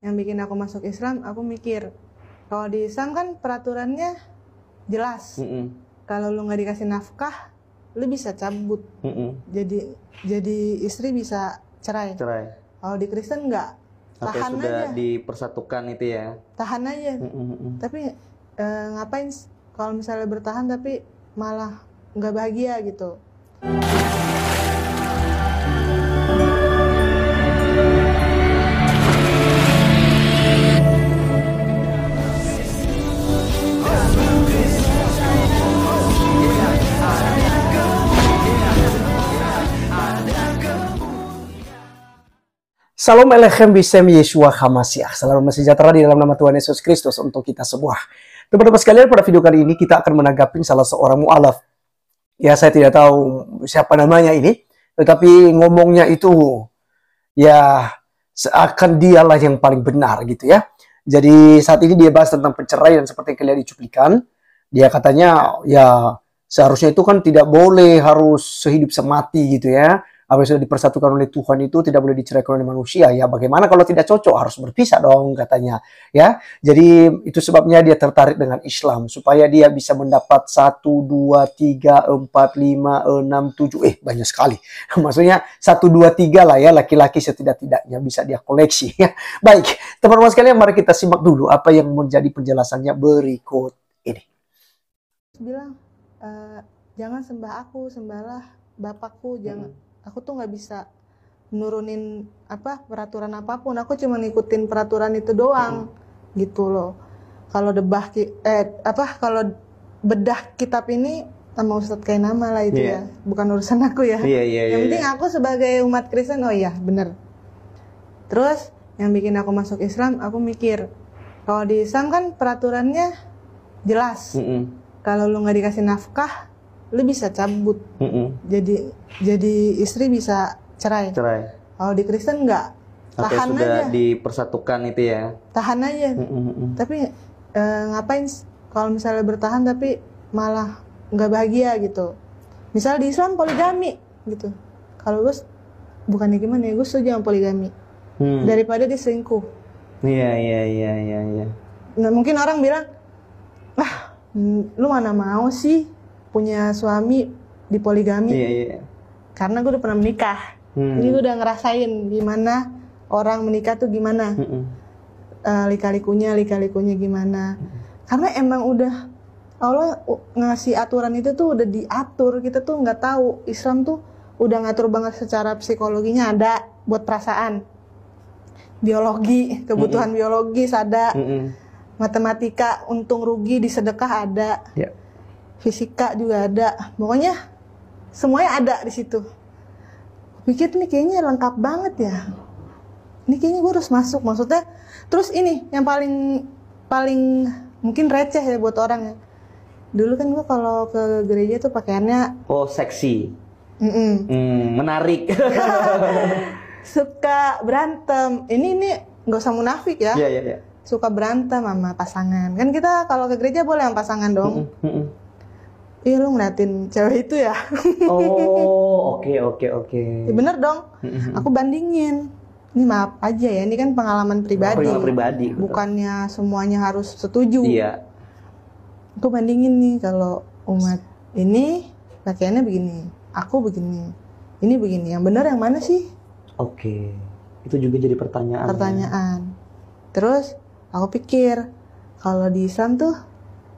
yang bikin aku masuk Islam, aku mikir kalau di Islam kan peraturannya jelas. Kalau lu nggak dikasih nafkah, lu bisa cabut. Jadi istri bisa cerai. Kalau di Kristen nggak, tahan sudah aja. Dipersatukan itu ya. Tahan aja. Tapi ngapain kalau misalnya bertahan tapi malah nggak bahagia gitu. Salam Elechem Bisem Yeshua HaMashiach. Salam sejahtera di dalam nama Tuhan Yesus Kristus untuk kita semua. Teman-teman sekalian, pada video kali ini kita akan menanggapi salah seorang mu'alaf. Ya, saya tidak tahu siapa namanya ini, tetapi ngomongnya itu ya seakan dialah yang paling benar gitu ya. Jadi saat ini dia bahas tentang perceraian seperti yang kalian di cuplikan. Dia katanya ya seharusnya itu kan tidak boleh harus sehidup semati gitu ya. Apa yang sudah dipersatukan oleh Tuhan itu tidak boleh diceraikan oleh manusia. Ya bagaimana kalau tidak cocok, harus berpisah dong katanya. Ya, jadi itu sebabnya dia tertarik dengan Islam supaya dia bisa mendapat 1, 2, 3, 4, 5, 6, 7. Banyak sekali. Maksudnya 1, 2, 3 lah ya, laki-laki setidak-tidaknya bisa dia koleksi. Ya. Baik, teman-teman sekalian, mari kita simak dulu apa yang menjadi penjelasannya berikut ini. Bilang jangan sembah aku, sembahlah Bapakku. Jangan. Aku tuh nggak bisa nurunin peraturan apapun. Aku cuma ngikutin peraturan itu doang, gitu loh. Kalau kalau bedah kitab ini sama Ustadz Kainama lah itu ya, bukan urusan aku ya. Yang penting aku sebagai umat Kristen, oh iya bener. Terus yang bikin aku masuk Islam, aku mikir kalau di Islam kan peraturannya jelas. Kalau lu nggak dikasih nafkah, lu bisa cabut. Jadi istri bisa cerai. Kalau di Kristen nggak, tahan sudah aja. Dipersatukan itu ya. Tahan aja. Tapi ngapain kalau misalnya bertahan tapi malah nggak bahagia gitu. Misal di Islam poligami gitu. Kalau gue bukannya gimana ya, gue setuju sama poligami daripada diselingkuh. Iya. Nah, mungkin orang bilang, lu mana mau sih punya suami di poligami? Karena gue udah pernah menikah, jadi gue udah ngerasain gimana orang menikah tuh gimana, lika-likunya gimana. Karena emang udah Allah ngasih aturan itu tuh udah diatur, kita tuh nggak tahu. Islam tuh udah ngatur banget secara psikologinya, ada buat perasaan, biologi, kebutuhan biologis ada, matematika untung rugi di sedekah ada. Fisika juga ada, pokoknya semuanya ada di situ. Pikir nih kayaknya lengkap banget ya. Ini kayaknya gue harus masuk, maksudnya. Terus ini yang paling mungkin receh ya buat orang ya. Dulu kan gue kalau ke gereja tuh pakaiannya seksi, menarik, suka berantem. Ini nggak usah munafik ya. Suka berantem sama pasangan. Kan kita kalau ke gereja boleh sama pasangan dong. Iya, lu ngeliatin cewek itu ya. Oke. Ya bener dong. Aku bandingin. Ini maaf aja ya, ini kan pengalaman pribadi. Bukannya semuanya harus setuju. Iya. Aku bandingin nih, kalau umat ini pakaiannya begini, aku begini, ini begini. Yang benar yang mana sih? Oke. Itu juga jadi pertanyaan. Terus aku pikir kalau di Islam tuh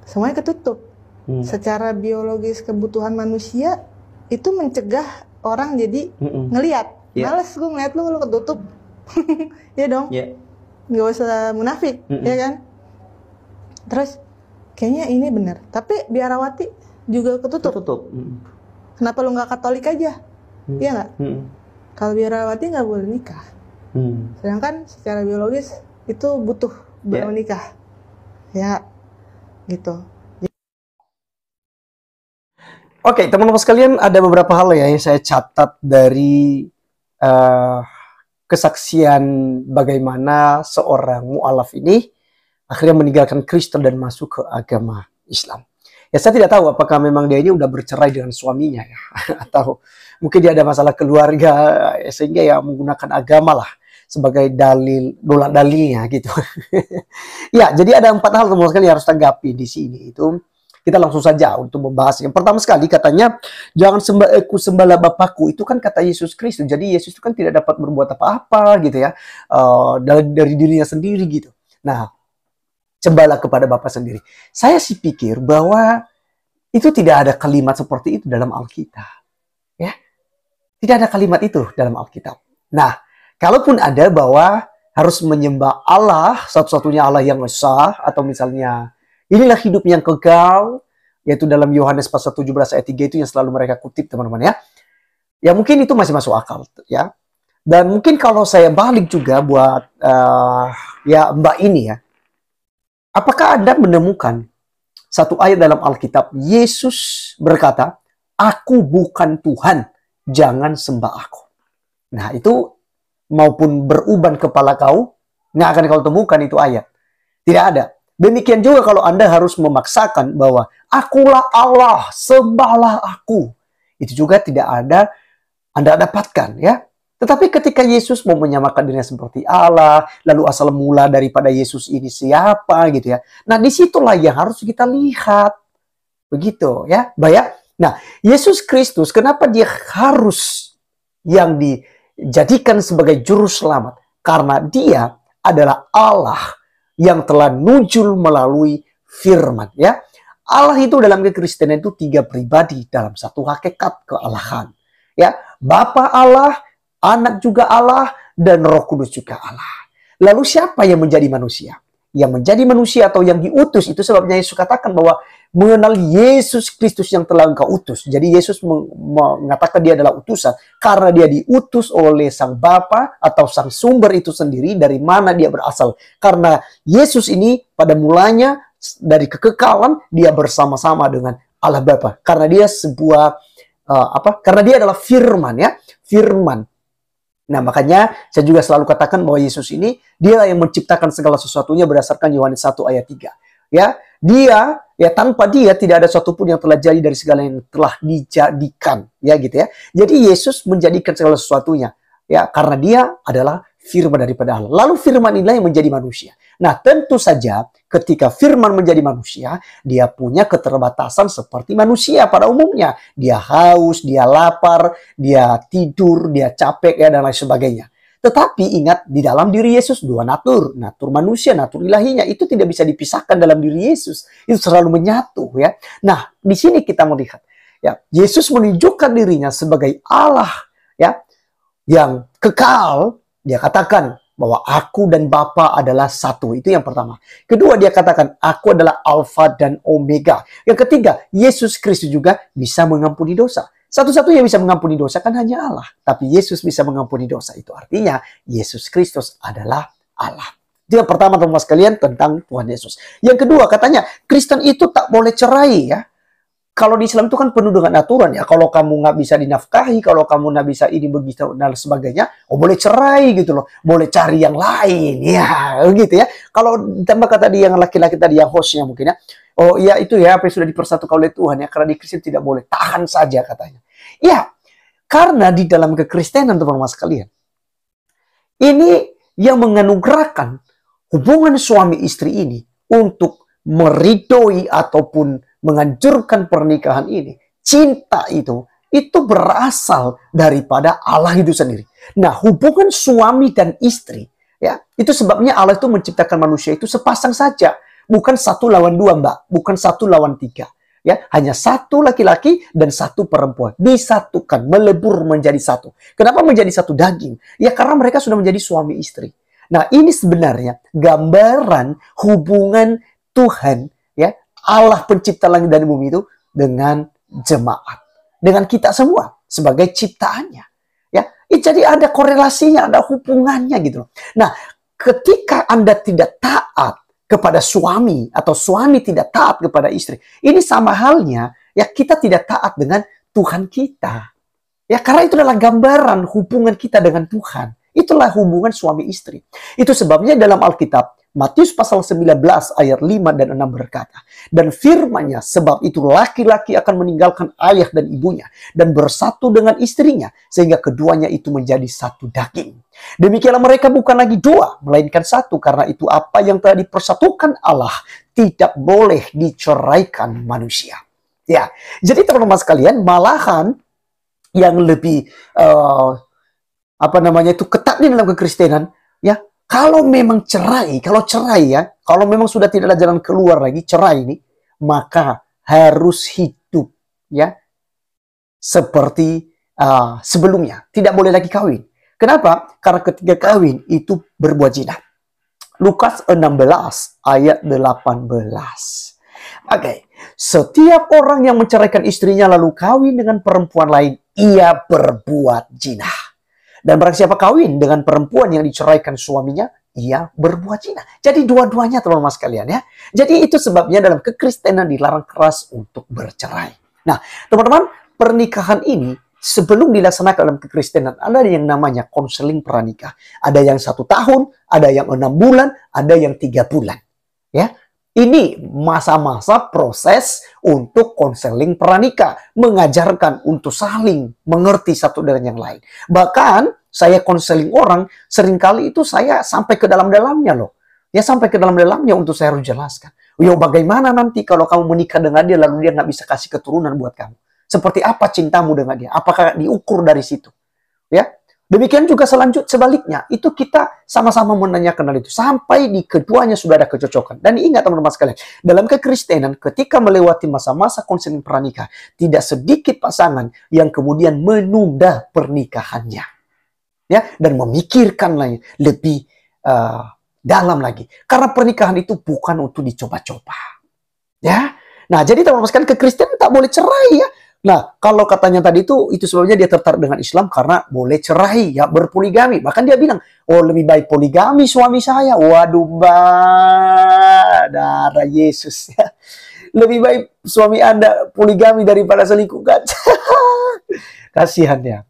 semuanya ketutup. Secara biologis kebutuhan manusia itu mencegah orang jadi ngelihat. Males gue ngeliat lu ketutup. Iya dong. Nggak usah munafik, ya kan? Terus kayaknya ini benar. Tapi biarawati juga ketutup. Kenapa lu nggak Katolik aja? Iya nggak? Kalau biarawati nggak boleh nikah. Sedangkan secara biologis itu butuh menikah. Ya, gitu. Oke, teman-teman sekalian, ada beberapa hal ya yang saya catat dari kesaksian bagaimana seorang mu'alaf ini akhirnya meninggalkan Kristen dan masuk ke agama Islam. Ya, saya tidak tahu apakah memang dia ini udah bercerai dengan suaminya ya, atau mungkin dia ada masalah keluarga sehingga ya menggunakan agama lah. sebagai dalilnya gitu. Ya, jadi ada 4 hal teman-teman sekalian harus tanggapi di sini. Itu kita langsung saja untuk membahasnya. Pertama sekali katanya, jangan sembahlah Bapakku. Itu kan kata Yesus Kristus. Jadi Yesus itu kan tidak dapat berbuat apa-apa gitu ya. Dari dirinya sendiri gitu. Nah, sembahlah kepada Bapa sendiri. Saya sih pikir bahwa itu tidak ada kalimat seperti itu dalam Alkitab. Ya, tidak ada kalimat itu dalam Alkitab. Nah, kalaupun ada bahwa harus menyembah Allah, satu-satunya Allah yang esa, atau misalnya inilah hidup yang kekal, yaitu dalam Yohanes pasal 17 ayat 3 itu yang selalu mereka kutip teman-teman ya. Ya mungkin itu masih masuk akal ya. Dan mungkin kalau saya balik juga buat ya Mbak ini ya. Apakah Anda menemukan satu ayat dalam Alkitab, Yesus berkata, "Aku bukan Tuhan, jangan sembah aku." Nah itu maupun beruban kepala kau, nggak akan kau temukan itu ayat. Tidak ada. Demikian juga kalau Anda harus memaksakan bahwa akulah Allah, sembahlah aku. Itu juga tidak ada Anda dapatkan ya. Tetapi ketika Yesus mau menyamakan dirinya seperti Allah, lalu asal mula daripada Yesus ini siapa gitu ya. Nah disitulah yang harus kita lihat. Begitu ya. Baik. Nah Yesus Kristus kenapa dia harus yang dijadikan sebagai juru selamat? Karena dia adalah Allah yang telah muncul melalui firman ya. Allah itu dalam kekristenan itu 3 pribadi dalam satu hakikat kealahan. Ya, Bapa Allah, Anak juga Allah, dan Roh Kudus juga Allah. Lalu siapa yang menjadi manusia? Yang menjadi manusia atau yang diutus itu sebabnya Yesus katakan bahwa mengenal Yesus Kristus yang telah engkau utus. Jadi Yesus mengatakan dia adalah utusan karena dia diutus oleh Sang Bapa atau Sang Sumber itu sendiri dari mana dia berasal. Karena Yesus ini pada mulanya dari kekekalan dia bersama-sama dengan Allah Bapa. Karena dia sebuah Karena dia adalah firman ya, firman. Nah, makanya saya juga selalu katakan bahwa Yesus ini dia yang menciptakan segala sesuatunya berdasarkan Yohanes 1 ayat 3. Ya, dia ya tanpa dia tidak ada satupun yang telah jadi dari segala yang telah dijadikan, ya gitu ya. Jadi Yesus menjadikan segala sesuatunya ya karena dia adalah firman daripada Allah. Lalu firman inilah yang menjadi manusia. Nah, tentu saja ketika firman menjadi manusia, dia punya keterbatasan seperti manusia pada umumnya. Dia haus, dia lapar, dia tidur, dia capek ya dan lain sebagainya. Tetapi ingat, di dalam diri Yesus 2 natur. Natur manusia, natur ilahinya. Itu tidak bisa dipisahkan dalam diri Yesus. Itu selalu menyatu ya. Nah, di sini kita melihat ya, Yesus menunjukkan dirinya sebagai Allah ya yang kekal. Dia katakan bahwa aku dan Bapa adalah satu. Itu yang pertama. Kedua, dia katakan aku adalah Alfa dan Omega. Yang ketiga, Yesus Kristus juga bisa mengampuni dosa. Satu-satunya bisa mengampuni dosa kan hanya Allah. Tapi Yesus bisa mengampuni dosa. Itu artinya Yesus Kristus adalah Allah. Itu yang pertama teman-teman sekalian tentang Tuhan Yesus. Yang kedua katanya Kristen itu tak boleh cerai ya. Kalau di Islam itu kan penuh dengan aturan ya. Kalau kamu nggak bisa dinafkahi, kalau kamu nggak bisa ini begitu dan sebagainya, boleh cerai gitu loh. Boleh cari yang lain ya, gitu ya. Kalau ditambah kata dia yang laki-laki tadi yang hostnya mungkin ya. Oh iya itu ya apa yang sudah dipersatukan oleh Tuhan ya. Karena di Kristen tidak boleh, tahan saja katanya. Ya, karena di dalam kekristenan teman-teman sekalian, ini yang menganugerahkan hubungan suami istri ini untuk meridoi ataupun menghancurkan pernikahan ini. Cinta itu berasal daripada Allah itu sendiri. Nah, hubungan suami dan istri ya, itu sebabnya Allah itu menciptakan manusia itu sepasang saja, bukan 1 lawan 2, Mbak, bukan 1 lawan 3. Ya, hanya 1 laki-laki dan 1 perempuan disatukan, melebur menjadi satu. Kenapa menjadi satu daging? Ya karena mereka sudah menjadi suami istri. Nah, ini sebenarnya gambaran hubungan Tuhan ya, Allah pencipta langit dan bumi itu dengan jemaat, dengan kita semua sebagai ciptaannya. Ya, jadi ada korelasinya, ada hubungannya gitu loh. Nah, ketika Anda tidak taat kepada suami atau suami tidak taat kepada istri, ini sama halnya ya kita tidak taat dengan Tuhan kita. Ya, karena itu adalah gambaran hubungan kita dengan Tuhan. Itulah hubungan suami istri. Itu sebabnya dalam Alkitab Matius pasal 19 ayat 5 dan 6 berkata, dan firman-Nya, sebab itu laki-laki akan meninggalkan ayah dan ibunya dan bersatu dengan istrinya sehingga keduanya itu menjadi satu daging. Demikianlah mereka bukan lagi dua, melainkan satu. Karena itu apa yang telah dipersatukan Allah tidak boleh diceraikan manusia. Ya, jadi teman-teman sekalian, malahan yang lebih ketat di dalam kekristenan, ya, kalau memang cerai, kalau memang sudah tidak ada jalan keluar lagi, cerai ini, maka harus hidup, ya, seperti sebelumnya. Tidak boleh lagi kawin. Kenapa? Karena ketika kawin itu berbuat zina. Lukas 16 ayat 18. Oke. Setiap orang yang menceraikan istrinya lalu kawin dengan perempuan lain, ia berbuat zina. Dan barang siapa kawin dengan perempuan yang diceraikan suaminya, ia berbuat zina. Jadi dua-duanya teman-teman sekalian ya. Jadi itu sebabnya dalam kekristenan dilarang keras untuk bercerai. Nah teman-teman, pernikahan ini sebelum dilaksanakan dalam kekristenan ada yang namanya konseling pranikah. Ada yang 1 tahun, ada yang 6 bulan, ada yang 3 bulan. Ya. Ini masa-masa proses untuk konseling pranikah. Mengajarkan untuk saling mengerti satu dengan yang lain. Bahkan saya konseling orang, seringkali itu saya sampai ke dalam-dalamnya loh. Ya sampai ke dalam-dalamnya untuk saya harus jelaskan. Yo bagaimana nanti kalau kamu menikah dengan dia lalu dia nggak bisa kasih keturunan buat kamu. Seperti apa cintamu dengan dia? Apakah diukur dari situ? Ya. Demikian juga sebaliknya, itu kita sama-sama menanyakan hal itu. Sampai di keduanya sudah ada kecocokan. Dan ingat teman-teman sekalian, dalam kekristenan ketika melewati masa-masa konseling pranikah, tidak sedikit pasangan yang kemudian menunda pernikahannya. Ya, dan memikirkan lebih dalam lagi. Karena pernikahan itu bukan untuk dicoba-coba. Ya. Nah, jadi teman-teman sekalian, kekristenan tak boleh cerai ya. Nah, kalau katanya tadi itu sebabnya dia tertarik dengan Islam karena boleh cerai, ya, berpoligami. Bahkan dia bilang, oh lebih baik poligami suami saya. Waduh, darah Yesus. Ya. Lebih baik suami Anda poligami daripada selingkuh, kan? Kasihan ya.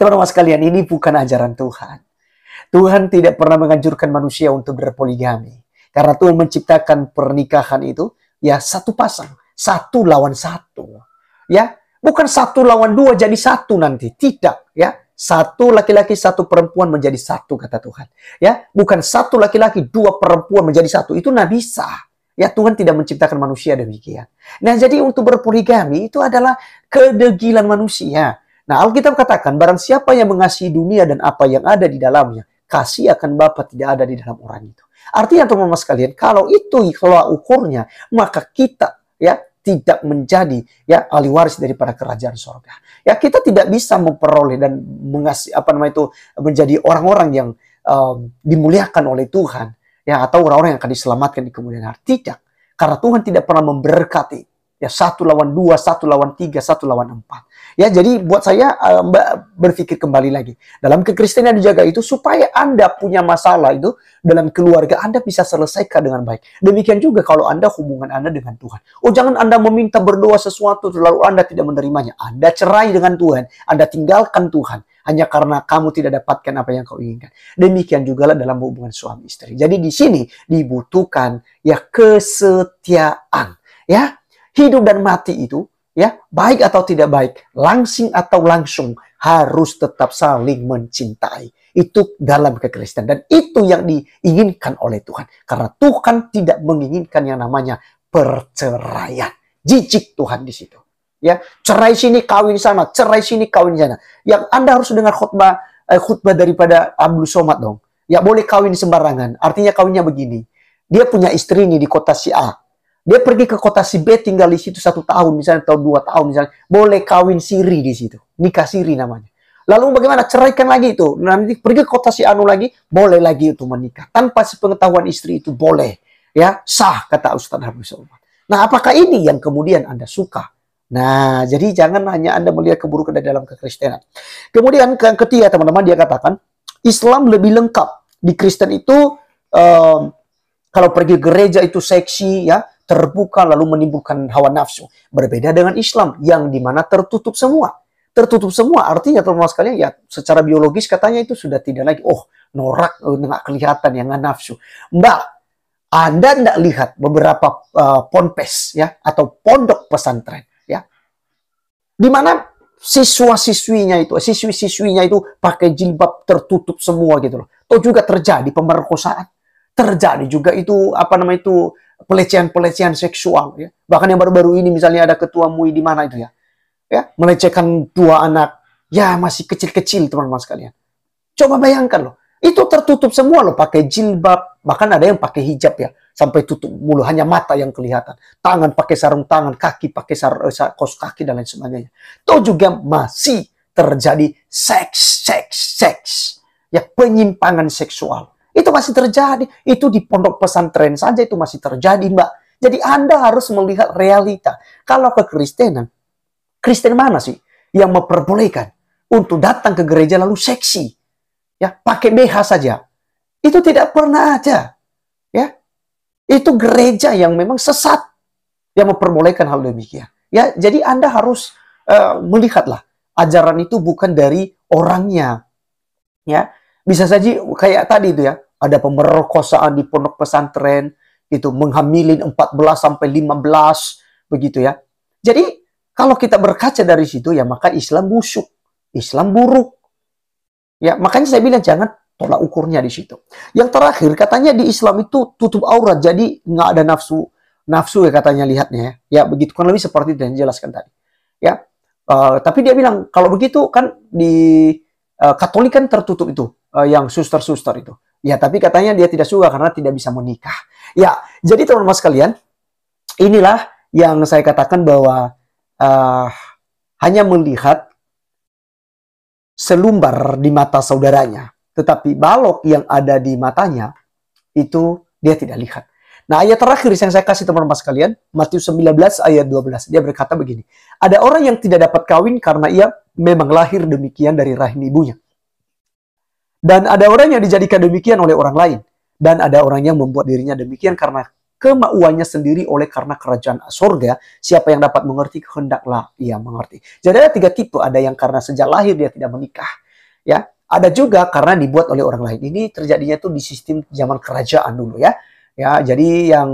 Teman-teman sekalian, ini bukan ajaran Tuhan. Tuhan tidak pernah menganjurkan manusia untuk berpoligami. Karena Tuhan menciptakan pernikahan itu, ya satu pasang. 1 lawan 1. Ya, bukan 1 lawan 2 jadi 1 nanti. Tidak, ya. 1 laki-laki 1 perempuan menjadi 1 kata Tuhan. Ya, bukan 1 laki-laki 2 perempuan menjadi 1. Itu nggak bisa. Ya, Tuhan tidak menciptakan manusia demikian. Nah, jadi untuk berpoligami itu adalah kedegilan manusia. Nah, Alkitab katakan barang siapa yang mengasihi dunia dan apa yang ada di dalamnya, kasih akan Bapa tidak ada di dalam orang itu. Artinya teman-teman sekalian, kalau itu ukurnya, maka kita ya tidak menjadi ya ahli waris daripada kerajaan sorga. Ya kita tidak bisa memperoleh dan menjadi orang-orang yang dimuliakan oleh Tuhan ya atau orang-orang yang akan diselamatkan di kemudian hari. Tidak. Karena Tuhan tidak pernah memberkati ya 1 lawan 2, 1 lawan 3, 1 lawan 4. Ya, jadi buat saya berpikir kembali lagi. Dalam kekristenan dijaga itu supaya Anda punya masalah itu dalam keluarga Anda bisa selesaikan dengan baik. Demikian juga kalau Anda hubungan Anda dengan Tuhan. Oh, jangan Anda meminta berdoa sesuatu lalu Anda tidak menerimanya. Anda cerai dengan Tuhan, Anda tinggalkan Tuhan hanya karena kamu tidak dapatkan apa yang kau inginkan. Demikian juga dalam hubungan suami istri. Jadi di sini dibutuhkan ya kesetiaan, ya. Hidup dan mati itu ya, baik atau tidak baik, langsing atau langsung, harus tetap saling mencintai. Itu dalam kekristenan. Dan itu yang diinginkan oleh Tuhan. Karena Tuhan tidak menginginkan yang namanya perceraian. Jijik Tuhan di situ. Ya, cerai sini, kawin sana. Cerai sini, kawin sana. Yang Anda harus dengar khutbah daripada Abdul Somad dong. Ya, boleh kawin sembarangan. Artinya kawinnya begini. Dia punya istri ini di kota si A. Dia pergi ke kota si B, tinggal di situ 1 tahun misalnya atau 2 tahun misalnya, boleh kawin siri di situ, nikah siri namanya. Lalu bagaimana? Ceraikan lagi itu. Nanti pergi ke kota si Anu lagi, boleh lagi itu menikah tanpa sepengetahuan istri itu boleh, ya sah kata Ustaz Habib Somad. Nah, apakah ini yang kemudian Anda suka? Nah, jadi jangan hanya Anda melihat keburukan dari dalam kekristenan. Kemudian yang ketiga teman-teman dia katakan Islam lebih lengkap. Di Kristen itu kalau pergi gereja itu seksi ya, terbuka lalu menimbulkan hawa nafsu. Berbeda dengan Islam yang dimana tertutup semua. Tertutup semua artinya teman-teman sekalian ya secara biologis katanya itu sudah tidak lagi. Oh norak, nggak kelihatan, ya nggak nafsu. Mbak, Anda nggak lihat beberapa ponpes ya atau pondok pesantren ya, di mana siswa-siswinya itu pakai jilbab tertutup semua gitu loh. Atau juga terjadi pemerkosaan, terjadi juga itu pelecehan seksual ya. Bahkan yang baru-baru ini misalnya ada ketua MUI di mana itu ya, melecehkan 2 anak ya masih kecil-kecil, teman-teman sekalian. Coba bayangkan loh, itu tertutup semua loh, pakai jilbab, bahkan ada yang pakai hijab ya, sampai tutup mulu, hanya mata yang kelihatan. Tangan pakai sarung tangan, kaki pakai kaos kaki dan lain sebagainya. Itu juga masih terjadi seks. Ya, penyimpangan seksual. Itu masih terjadi. Itu di pondok pesantren saja itu masih terjadi, Mbak. Jadi Anda harus melihat realita. Kalau kekristenan, Kristen mana sih yang memperbolehkan untuk datang ke gereja lalu seksi? Ya, pakai BH saja. Itu tidak pernah ada. Ya. Itu gereja yang memang sesat yang memperbolehkan hal demikian. Ya, jadi Anda harus melihatlah ajaran itu bukan dari orangnya. Ya, bisa saja kayak tadi itu ya, ada pemerkosaan di pondok pesantren, itu menghamilin 14 sampai 15 begitu ya. Jadi kalau kita berkaca dari situ ya, maka Islam busuk, Islam buruk. Ya, makanya saya bilang jangan tolak ukurnya di situ. Yang terakhir katanya di Islam itu tutup aurat, jadi nggak ada nafsu ya katanya lihatnya ya. Ya begitu kan, lebih seperti itu yang dijelaskan tadi. Ya, tapi dia bilang kalau begitu kan di Katolik kan tertutup itu, yang suster-suster itu. Ya, tapi katanya dia tidak suka karena tidak bisa menikah. Ya, jadi teman-teman sekalian, inilah yang saya katakan bahwa hanya melihat selumbar di mata saudaranya, tetapi balok yang ada di matanya itu dia tidak lihat. Nah, ayat terakhir yang saya kasih teman-teman sekalian, Matius 19 ayat 12. Dia berkata begini, ada orang yang tidak dapat kawin karena ia memang lahir demikian dari rahim ibunya. Dan ada orang yang dijadikan demikian oleh orang lain. Dan ada orang yang membuat dirinya demikian karena kemauannya sendiri oleh karena kerajaan surga. Siapa yang dapat mengerti, hendaklah ia mengerti. Jadi ada 3 tipe. Ada yang karena sejak lahir dia tidak menikah. Ya, ada juga karena dibuat oleh orang lain. Ini terjadinya tuh di sistem zaman kerajaan dulu ya. Ya, jadi yang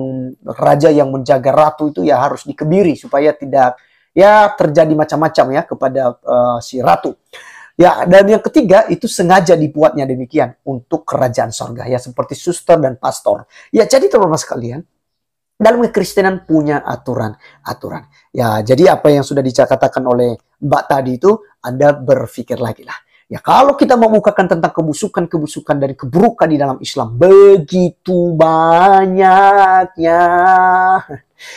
raja yang menjaga ratu itu ya harus dikebiri supaya tidak ya terjadi macam-macam ya kepada si ratu. Ya, dan yang ketiga itu sengaja dibuatnya demikian untuk kerajaan surga ya, seperti suster dan pastor. Ya, jadi teman-teman sekalian, dalam kekristenan punya aturan. Ya, jadi apa yang sudah dikatakan oleh Mbak tadi itu Anda berpikir lagi lah. Ya, kalau kita memukakan tentang kebusukan dan keburukan di dalam Islam begitu banyaknya.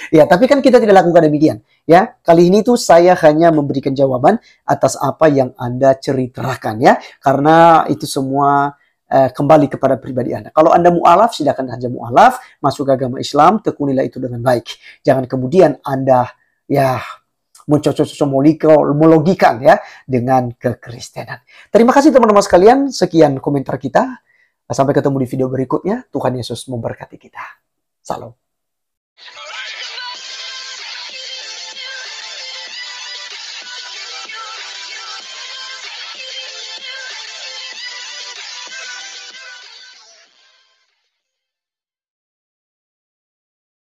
Ya, tapi kan kita tidak lakukan demikian. Ya, kali ini tuh saya hanya memberikan jawaban atas apa yang Anda ceritakan ya, karena itu semua kembali kepada pribadi Anda. Kalau Anda mu'alaf, silakan saja mu'alaf, masuk agama Islam, tekunilah itu dengan baik. Jangan kemudian Anda ya melogikan ya dengan kekristenan. Terima kasih teman-teman sekalian, sekian komentar kita. Sampai ketemu di video berikutnya. Tuhan Yesus memberkati kita. Salam.